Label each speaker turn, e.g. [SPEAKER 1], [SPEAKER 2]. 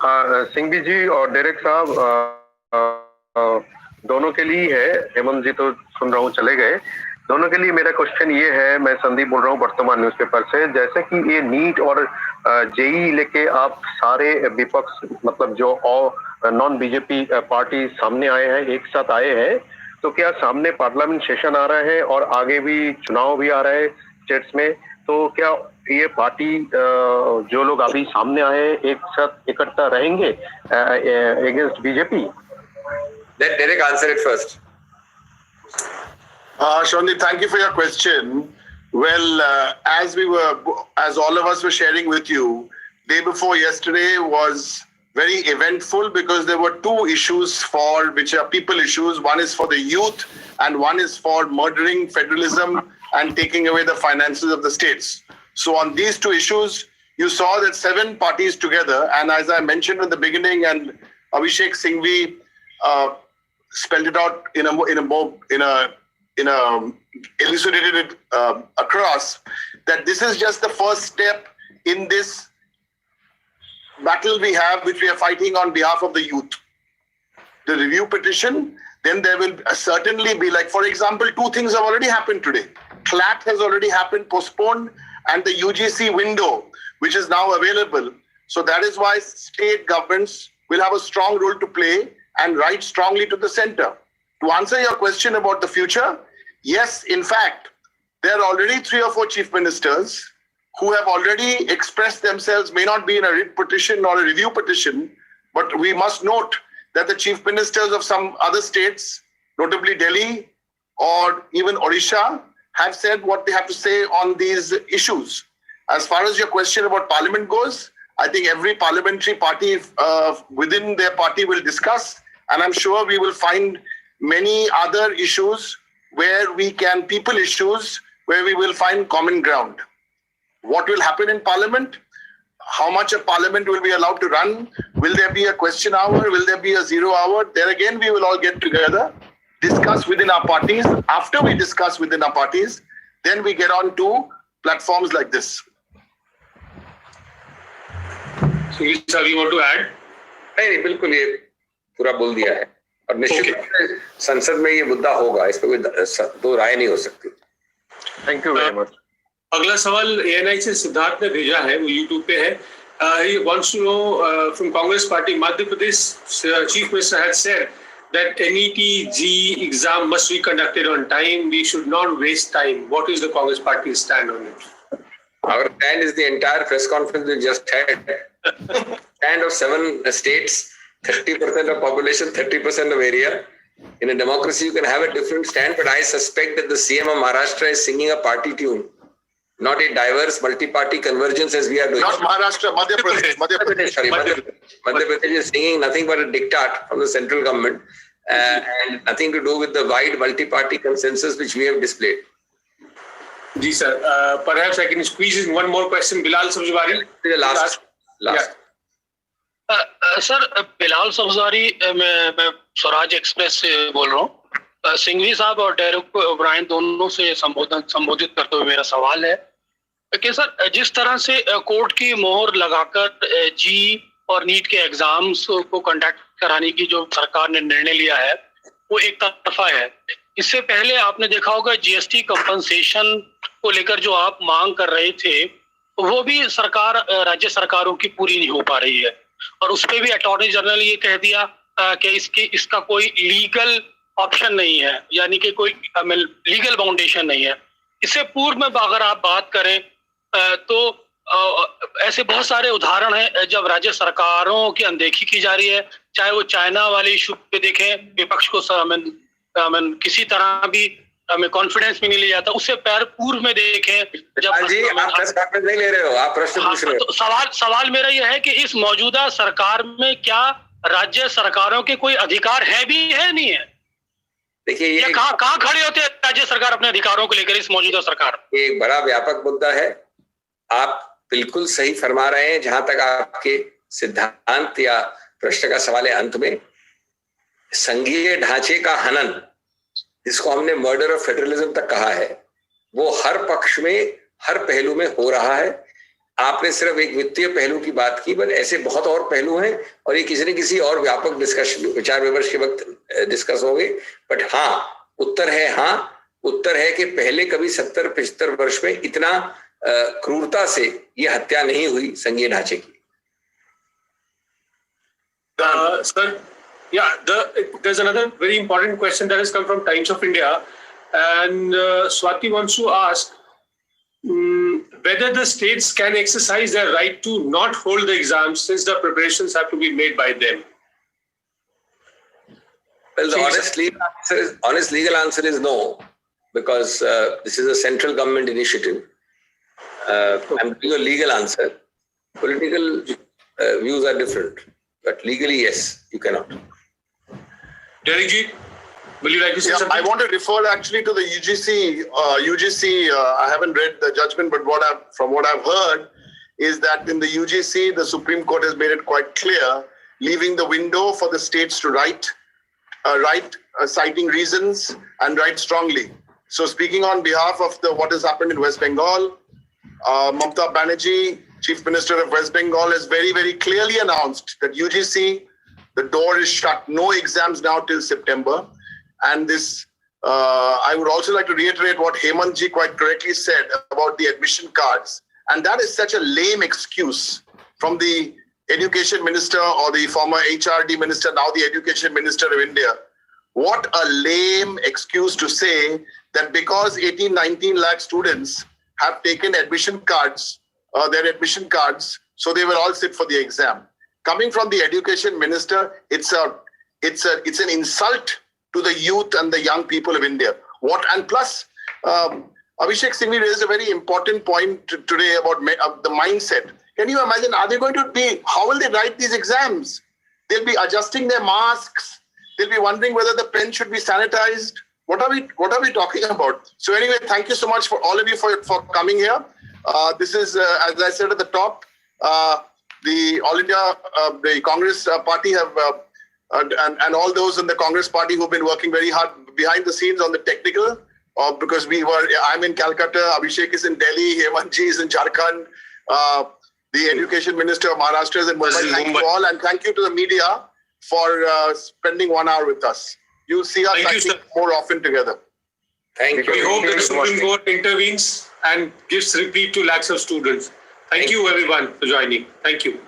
[SPEAKER 1] सिंघवी जी और डेरेक साहब दोनों के लिए है। हेमंत जी तो सुन रहा हूँ चले गए। दोनों के लिए मेरा क्वेश्चन ये है, मैं संदीप बोल रहा हूँ वर्तमान न्यूज़पेपर से। जैसे कि ये नीट और जेई लेके आप सारे विपक्ष मतलब जो नॉन बीजेपी पार्टी सामने आए हैं, एक साथ आए हैं, तो क्या सामने पार्लियामेंट सेशन आ रहा है और आगे भी चुनाव भी आ रहा है स्टेट्स में, तो क्या ये पार्टी जो लोग अभी सामने आए एक साथ इकट्ठा रहेंगे against BJP?
[SPEAKER 2] Let Derek answer it first.
[SPEAKER 3] Shondy, thank you for your question. Well, as all of us were sharing with you, day before yesterday was very eventful because there were two issues which are people issues. One is for the youth and one is for murdering federalism and taking away the finances of the states. So on these two issues, you saw that 7 parties together, and as I mentioned in the beginning, and Abhishek Singhvi spelled it out in a elucidated it across, that this is just the first step in this battle we have, which we are fighting on behalf of the youth. The review petition, then there will certainly be, like, for example, 2 things have already happened today. CLAT has already happened, postponed, and the UGC window, which is now available. So that is why state governments will have a strong role to play and write strongly to the center. To answer your question about the future, yes, in fact, there are already 3 or 4 chief ministers who have already expressed themselves, may not be in a writ petition or a review petition, but we must note that the chief ministers of some other states, notably Delhi or even Odisha, have said what they have to say on these issues. As far as your question about parliament goes, I think every parliamentary party within their party will discuss, and I'm sure we will find many other issues where we can, people issues, where we will find common ground. What will happen in parliament? How much of parliament will be allowed to run? Will there be a question hour? Will there be a 0 hour? There again, we will all get together, discuss within our parties. After we discuss within our parties, then we get on to platforms like this.
[SPEAKER 4] So, sir, you want to add?
[SPEAKER 2] नहीं, बिल्कुल ये पूरा बोल दिया है और निश्चित रूप से संसद में ये मुद्दा होगा, इस पर कोई दो राय नहीं हो सकती।
[SPEAKER 1] Thank you very much.
[SPEAKER 4] अगला सवाल एएनआई से सिद्धार्थ ने भेजा है, वो यूट्यूब पे है। He wants to know from Congress Party, Madhya Pradesh Chief Minister had said that NEET JEE exam must be conducted on time. We should not waste time. What is the Congress Party's stand on it?
[SPEAKER 2] Our stand is the entire press conference we just had. Stand of 7 states, 30% of population, 30% of area. In a democracy, you can have a different stand, but I suspect that the CM of Maharashtra is singing a party tune, not a diverse multi-party convergence as we are doing.
[SPEAKER 3] Not Maharashtra, Madhya Pradesh. Madhya Pradesh.
[SPEAKER 2] Sorry, Madhya Pradesh is singing nothing but a diktat from the central government and nothing to do with the wide multi-party consensus which we have displayed.
[SPEAKER 4] Ji sir, perhaps I can squeeze in one more question. Bilal Sabzwari.
[SPEAKER 2] The last.
[SPEAKER 4] Yeah.
[SPEAKER 5] Sir Bilal Sabzwari, मैं Swaraj express से बोल रहा हूँ। सिंघवी साहब और Derek O'Brien दोनों से संबोधित करते हुए मेरा सवाल है कि सर जिस तरह से कोर्ट की मोहर लगाकर जी और नीट के एग्जाम्स को कंडक्ट कराने की जो सरकार ने निर्णय लिया है वो एक तरफा है। इससे पहले आपने देखा होगा जीएसटी कंपनसेशन को लेकर जो आप मांग कर रहे थे वो भी सरकार राज्य सरकारों की पूरी नहीं हो पा रही है और उस पर भी अटॉर्नी जनरल ये कह दिया कि इसका कोई लीगल ऑप्शन नहीं है, यानी कि कोई लीगल फाउंडेशन नहीं है। इससे पूर्व में अगर आप बात करें तो ऐसे बहुत सारे उदाहरण हैं जब राज्य सरकारों की अनदेखी की जा रही है, चाहे वो चाइना वाले इशू पे देखें, विपक्ष को किसी तरह भी हमें कॉन्फिडेंस में नहीं लिया जाता। उससे पूर्व में देखें जब
[SPEAKER 2] जी आप प्रश्न नहीं ले रहे हो, आप प्रश्न पूछ रहे हो।
[SPEAKER 5] तो सवाल मेरा यह है कि इस मौजूदा सरकार में क्या राज्य सरकारों के कोई अधिकार है भी है नहीं है?
[SPEAKER 2] देखिए ये
[SPEAKER 5] कहाँ खड़े होते हैं राज्य सरकार अपने अधिकारों को लेकर इस मौजूदा सरकार?
[SPEAKER 2] ये एक बड़ा व्यापक मुद्दा है। आप बिल्कुल सही फरमा रहे हैं। जहां तक आपके सिद्धांत या प्रश्न का सवाल है, अंत में संघीय ढांचे का हनन, जिसको हमने मर्डर ऑफ फेडरलिज्म तक कहा है, वो हर पक्ष में हर पहलू में हो रहा है। आपने सिर्फ एक वित्तीय पहलू की बात की, बट ऐसे बहुत और पहलू हैं और ये किसी न किसी और व्यापक डिस्कशन, विचार विमर्श के वक्त डिस्कस होंगे। बट हाँ, उत्तर है कि पहले कभी 70-75 वर्ष में इतना क्रूरता से ये हत्या नहीं हुई संघीय ढांचे की।
[SPEAKER 4] Sir, yeah, there's another very important question that has come from Times of India, and Swati wants to ask whether the states can exercise their right to not hold the exams since the preparations have to be made by them.
[SPEAKER 2] Well, the honest legal answer is no, because this is a central government initiative. I'm giving a legal answer. Political views are different, but legally, yes, you cannot.
[SPEAKER 4] Derek ji, will you like to say something?
[SPEAKER 3] I want to refer actually to the UGC. I haven't read the judgment, but from what I've heard is that in the UGC, the Supreme Court has made it quite clear, leaving the window for the states to write citing reasons and write strongly. So speaking on behalf of what has happened in West Bengal, Mamata Banerjee, Chief Minister of West Bengal, has very, very clearly announced that UGC, the door is shut. No exams now till September. And this, I would also like to reiterate what Hemant ji quite correctly said about the admission cards. And that is such a lame excuse from the Education Minister or the former HRD Minister, now the Education Minister of India. What a lame excuse to say that because 18-19 lakh students have taken admission cards, their admission cards, so they will all sit for the exam. Coming from the Education Minister, it's an insult to the youth and the young people of India. And plus, Abhishek Singhvi raised a very important point today about the mindset. Can you imagine, how will they write these exams? They'll be adjusting their masks. They'll be wondering whether the pen should be sanitized. What are we talking about? So anyway, thank you so much for all of you for coming here. This is, as I said at the top, the All India, the Congress party have, and all those in the Congress party who've been working very hard behind the scenes on the technical, because I'm in Calcutta, Abhishek is in Delhi, Hemant ji is in Jharkhand, the Education Minister of Maharashtra is in Mumbai. Thank you all, and thank you to the media for spending 1 hour with us. You'll see us more often together.
[SPEAKER 2] Thank you.
[SPEAKER 4] We hope that the Supreme Court intervenes and gives reprieve to lakhs of students. Thank you everyone for joining. Thank you.